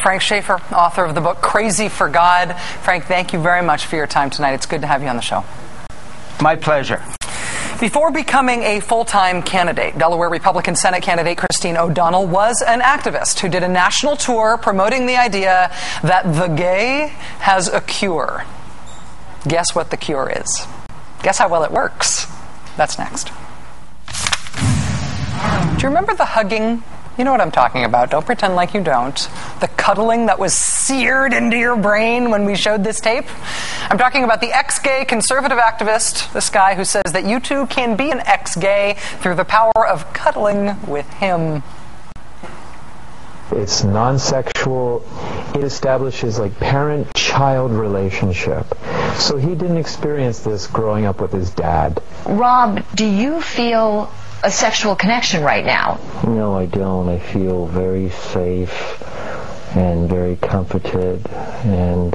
Frank Schaeffer, author of the book Crazy for God. Frank, thank you very much for your time tonight. It's good to have you on the show. My pleasure. Before becoming a full-time candidate, Delaware Republican Senate candidate Christine O'Donnell was an activist who did a national tour promoting the idea that the gay has a cure. Guess what the cure is? Guess how well it works? That's next. Do you remember the hugging? You know what I'm talking about. Don't pretend like you don't. The cuddling that was seared into your brain when we showed this tape. I'm talking about the ex-gay conservative activist, this guy who says that you too can be an ex-gay through the power of cuddling with him. It's non-sexual. It establishes like parent-child relationship. So he didn't experience this growing up with his dad. Rob, do you feel a sexual connection right now? No, I don't. I feel very safe and very comforted, and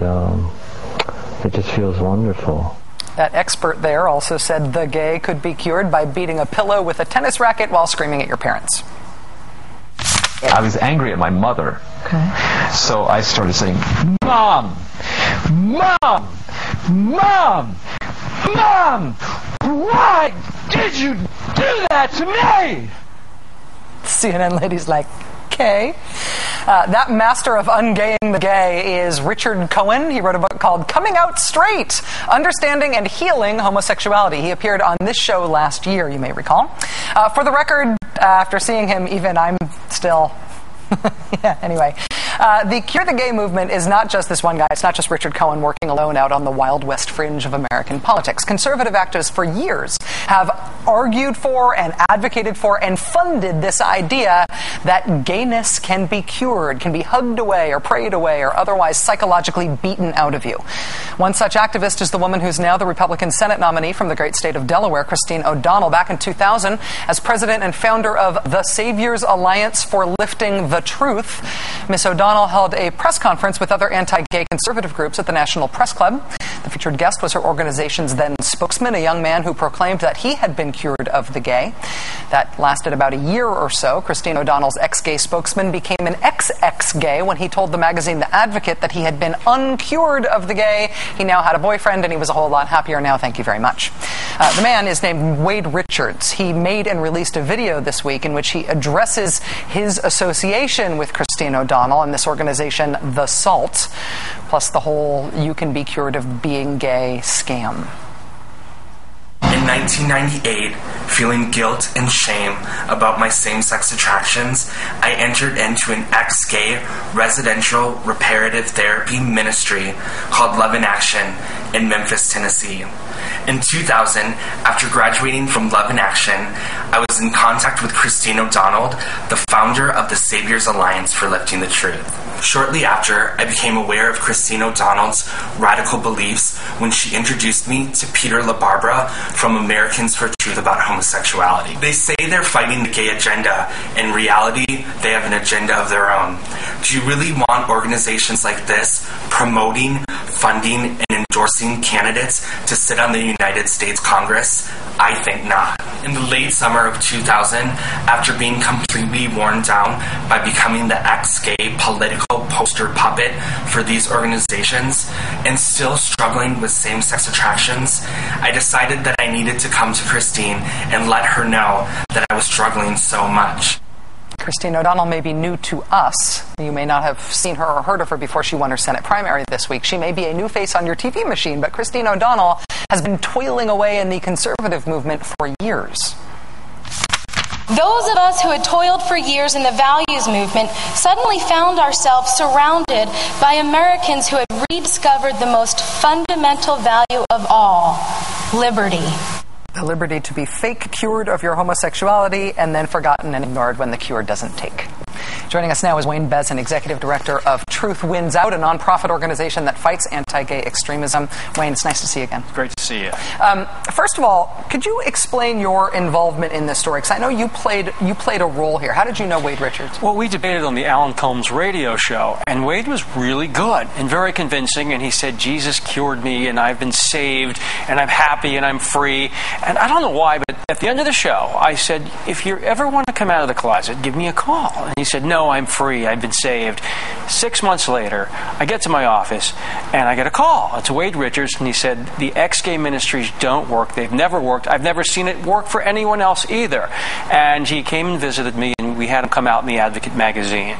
it just feels wonderful. That expert there also said the gay could be cured by beating a pillow with a tennis racket while screaming at your parents. I was angry at my mother. Okay. So I started saying, Mom! Mom! Mom! Mom! Why did you do that to me? CNN lady's like, okay. That master of ungaying the gay is Richard Cohen. He wrote a book called Coming Out Straight, Understanding and Healing Homosexuality. He appeared on this show last year, you may recall. For the record, after seeing him, even I'm still... yeah, anyway. The Cure the Gay movement is not just this one guy. It's not just Richard Cohen working alone out on the Wild West fringe of American politics. Conservative activists for years have argued for and advocated for and funded this idea that gayness can be cured, can be hugged away or prayed away or otherwise psychologically beaten out of you. One such activist is the woman who's now the Republican Senate nominee from the great state of Delaware, Christine O'Donnell. Back in 2000, as president and founder of the Saviors Alliance for Lifting the Truth, Miss O'Donnell held a press conference with other anti-gay conservative groups at the National Press Club. The featured guest was her organization's then spokesman, a young man who proclaimed that he had been cured of the gay. That lasted about a year or so. Christine O'Donnell's ex-gay spokesman became an ex-gay when he told the magazine The Advocate that he had been uncured of the gay. He now had a boyfriend and he was a whole lot happier now. Thank you very much. The man is named Wade Richards. He made and released a video this week in which he addresses his association with Christine O'Donnell and this organization, The Salt, plus the whole you can be cured of being gay scam. In 1998, feeling guilt and shame about my same-sex attractions, I entered into an ex-gay residential reparative therapy ministry called Love in Action in Memphis, Tennessee. In 2000, after graduating from Love in Action, I was in contact with Christine O'Donnell, the founder of the Saviors Alliance for Lifting the Truth. Shortly after, I became aware of Christine O'Donnell's radical beliefs when she introduced me to Peter LaBarbera from Americans for Truth about homosexuality. They say they're fighting the gay agenda. In reality, they have an agenda of their own. Do you really want organizations like this promoting, funding, and endorsing candidates to sit on the United States Congress? I think not. In the late summer of 2000, after being completely worn down by becoming the ex-gay political poster puppet for these organizations and still struggling with same-sex attractions, I decided that I needed to come to Christine and let her know that I was struggling so much. Christine O'Donnell may be new to us. You may not have seen her or heard of her before she won her Senate primary this week. She may be a new face on your TV machine, but Christine O'Donnell has been toiling away in the conservative movement for years. Those of us who had toiled for years in the values movement suddenly found ourselves surrounded by Americans who had rediscovered the most fundamental value of all, liberty. The liberty to be fake cured of your homosexuality and then forgotten and ignored when the cure doesn't take. Joining us now is Wayne Bezin, Executive Director of Truth Wins Out, a nonprofit organization that fights anti-gay extremism. Wayne, it's nice to see you again. Great to see you. First of all, could you explain your involvement in this story? Because I know you played a role here. How did you know Wade Richards? Well, we debated on the Alan Combs radio show, and Wade was really good and very convincing, and he said, Jesus cured me, and I've been saved, and I'm happy, and I'm free. And I don't know why, but at the end of the show, I said, if you ever want to come out of the closet, give me a call. And he said, no, I'm free. I've been saved. 6 months later, I get to my office, and I get a call. It's Wade Richards, and he said, the ex-gay ministries don't work. They've never worked. I've never seen it work for anyone else either. And he came and visited me, and we had him come out in the Advocate magazine.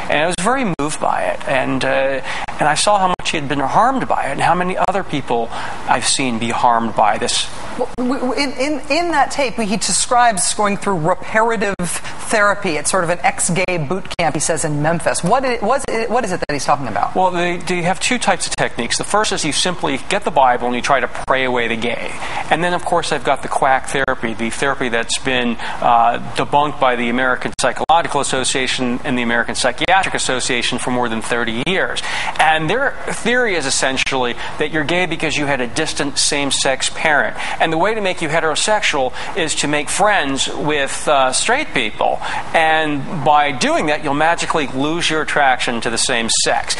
And I was very moved by it. And I saw how much he had been harmed by it, and how many other people I've seen be harmed by this. Well, in that tape, he describes going through reparative therapy. It's sort of an ex-gay boot camp, he says, in Memphis. What is it that he's talking about? Well, they have two types of techniques. The first is you simply get the Bible and you try to pray away the gay. And then, of course, they've got the quack therapy, the therapy that's been debunked by the American Psychological Association and the American Psychiatric Association for more than 30 years. And their theory is essentially that you're gay because you had a distant same-sex parent. And the way to make you heterosexual is to make friends with straight people. And by doing that, you'll magically lose your attraction to the same sex.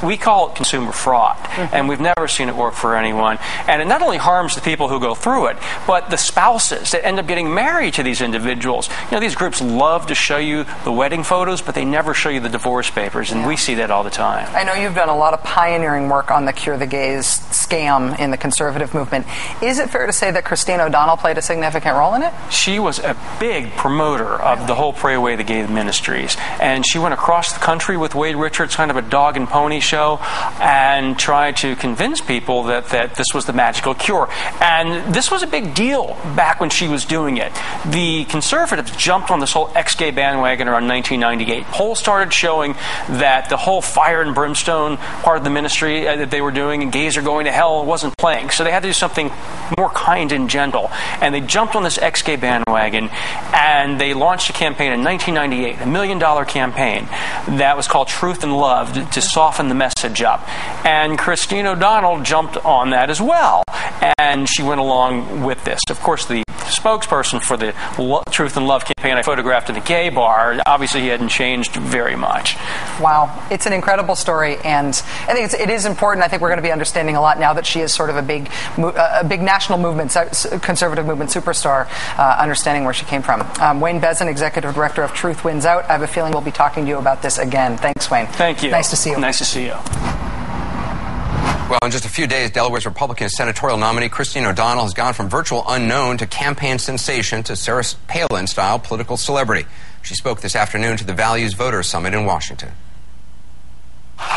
We call it consumer fraud. And we've never seen it work for anyone. And it not only harms the people who go through it, but the spouses that end up getting married to these individuals. You know, these groups love to show you the wedding photos, but they never show you the divorce papers. And we see that all the time. I know you've done a lot of pioneering work on the Cure the Gays scam in the conservative movement. Is it fair to say that Christine O'Donnell played a significant role in it? She was a big promoter of the whole Pray Away the Gay ministries. And she went across the country with Wade Richards, kind of a dog and pony show, and tried to convince people that this was the magical cure. And this was a big deal back when she was doing it. The conservatives jumped on this whole ex-gay bandwagon around 1998. Polls started showing that the whole fire and brimstone part of the ministry that they were doing, and gays are going to hell, wasn't playing. So they had to do something more kind and gentle. And they jumped on this ex-gay bandwagon, and they launched a campaign in 1998, $1 million campaign that was called Truth and Love to soften the message up. And Christine O'Donnell jumped on that as well. And she went along with this. Of course, the spokesperson for the Truth and Love campaign I photographed in a gay bar, obviously he hadn't changed very much. Wow. It's an incredible story, and I think it is important. I think we're going to be understanding a lot now that she is sort of a big national movement, conservative movement superstar, understanding where she came from. Wayne Bezin, Executive Director of Truth Wins Out. I have a feeling we'll be talking to you about this again. Thanks, Wayne. Thank you. Nice to see you. Nice to see you. Well, in just a few days, Delaware's Republican senatorial nominee Christine O'Donnell has gone from virtual unknown to campaign sensation to Sarah Palin-style political celebrity. She spoke this afternoon to the Values Voters Summit in Washington.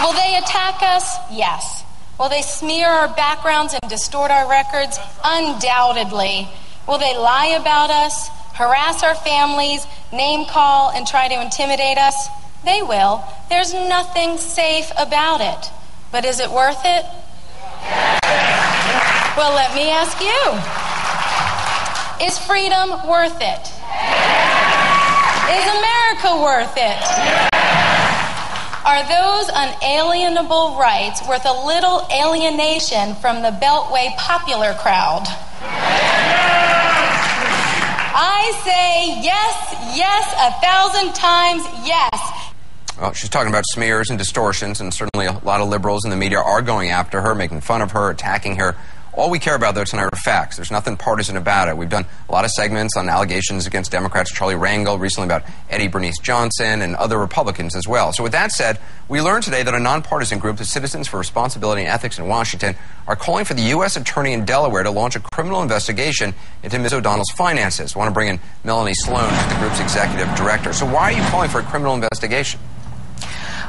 Will they attack us? Yes. Will they smear our backgrounds and distort our records? Undoubtedly. Will they lie about us, harass our families, name call, and try to intimidate us? They will. There's nothing safe about it. But is it worth it? Well, let me ask you. Is freedom worth it? Is America worth it? Are those unalienable rights worth a little alienation from the Beltway popular crowd? I say yes, 1,000 times yes. Well, she's talking about smears and distortions, and certainly a lot of liberals in the media are going after her, making fun of her, attacking her. All we care about, though, tonight are facts. There's nothing partisan about it. We've done a lot of segments on allegations against Democrats, Charlie Rangel, recently about Eddie Bernice Johnson, and other Republicans as well. So with that said, we learned today that a nonpartisan group, the Citizens for Responsibility and Ethics in Washington, are calling for the U.S. Attorney in Delaware to launch a criminal investigation into Ms. O'Donnell's finances. I want to bring in Melanie Sloan, who's the group's executive director. So why are you calling for a criminal investigation?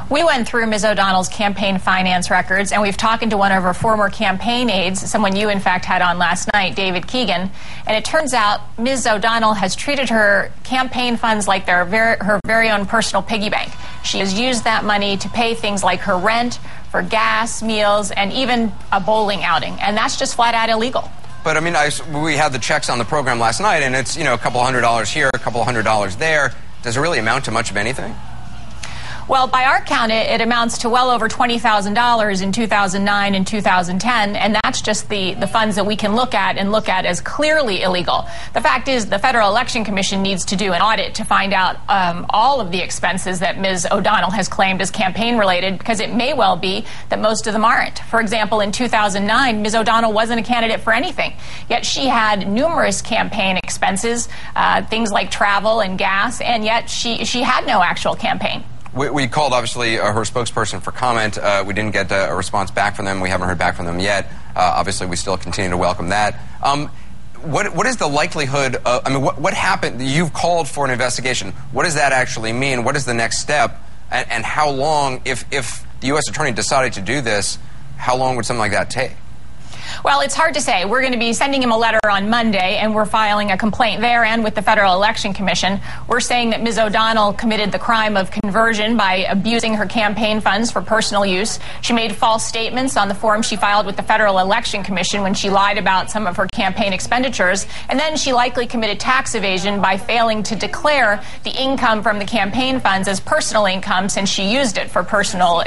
We went through Ms. O'Donnell's campaign finance records, and we've talked to one of her former campaign aides, someone you, in fact, had on last night, David Keegan. And it turns out Ms. O'Donnell has treated her campaign funds like they're her very own personal piggy bank. She has used that money to pay things like her rent, for gas, meals, and even a bowling outing. And that's just flat out illegal. But, I mean, we had the checks on the program last night, and it's, a couple $100 here, a couple $100 there. Does it really amount to much of anything? Well, by our count, it amounts to well over $20,000 in 2009 and 2010, and that's just the funds that we can look at as clearly illegal. The fact is the Federal Election Commission needs to do an audit to find out all of the expenses that Ms. O'Donnell has claimed as campaign-related, because it may well be that most of them aren't. For example, in 2009, Ms. O'Donnell wasn't a candidate for anything, yet she had numerous campaign expenses, things like travel and gas, and yet she had no actual campaign. We called, obviously, her spokesperson for comment. We didn't get a response back from them. We haven't heard back from them yet. Obviously, we still continue to welcome that. What is the likelihood of, I mean, what happened? You've called for an investigation. What does that actually mean? What is the next step? And how long, if the U.S. Attorney decided to do this, how long would something like that take? Well, it's hard to say. We're going to be sending him a letter on Monday, and we're filing a complaint there and with the Federal Election Commission. We're saying that Ms. O'Donnell committed the crime of conversion by abusing her campaign funds for personal use. She made false statements on the form she filed with the Federal Election Commission when she lied about some of her campaign expenditures. And then she likely committed tax evasion by failing to declare the income from the campaign funds as personal income, since she used it for personal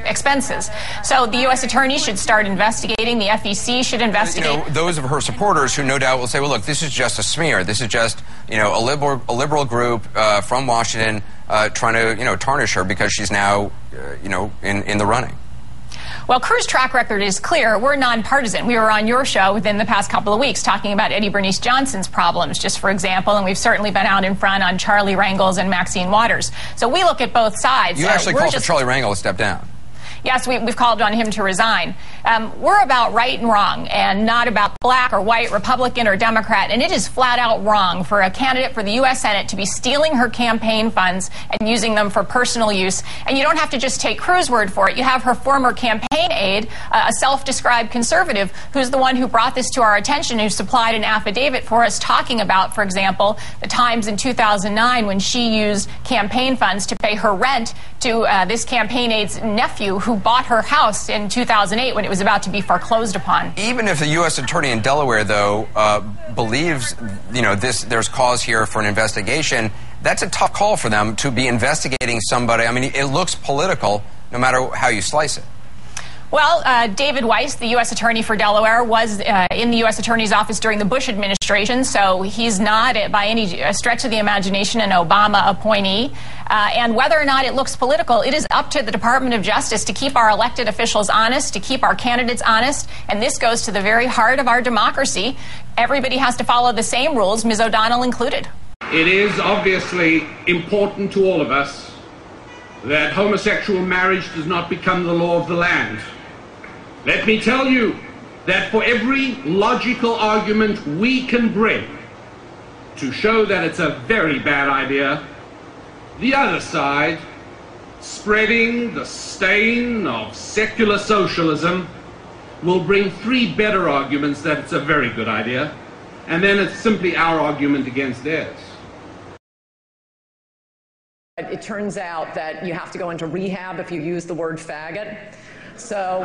expenses. So the U.S. Attorney should start investigating. The FEC should investigate. You know, those of her supporters who no doubt will say, well, look, this is just a smear. This is just, you know, a liberal group from Washington trying to, you know, tarnish her because she's now, you know, in the running. Well, Cruz's track record is clear. We're nonpartisan. We were on your show within the past couple of weeks talking about Eddie Bernice Johnson's problems, just for example, and we've certainly been out in front on Charlie Rangel's and Maxine Waters. So we look at both sides. You actually called for Charlie Rangel to step down. Yes, we've called on him to resign. We're about right and wrong, and not about black or white, Republican or Democrat. And it is flat out wrong for a candidate for the U.S. Senate to be stealing her campaign funds and using them for personal use. And you don't have to just take Cruz's word for it. You have her former campaign aide, a self-described conservative, who's the one who brought this to our attention, who supplied an affidavit for us talking about, for example, the times in 2009 when she used campaign funds to pay her rent to this campaign aide's nephew, who bought her house in 2008 when it was about to be foreclosed upon. Even if the U.S. Attorney in Delaware, though, believes, you know, there's cause here for an investigation, that's a tough call for them to be investigating somebody. I mean, it looks political no matter how you slice it. Well, David Weiss, the U.S. Attorney for Delaware, was in the U.S. Attorney's office during the Bush administration, so he's not, by any stretch of the imagination, an Obama appointee. And whether or not it looks political, it is up to the Department of Justice to keep our elected officials honest, to keep our candidates honest, and this goes to the very heart of our democracy. Everybody has to follow the same rules, Ms. O'Donnell included. It is obviously important to all of us that homosexual marriage does not become the law of the land. Let me tell you that for every logical argument we can bring to show that it's a very bad idea, the other side, spreading the stain of secular socialism, will bring 3 better arguments that it's a very good idea, and then it's simply our argument against theirs. It turns out that you have to go into rehab if you use the word faggot. So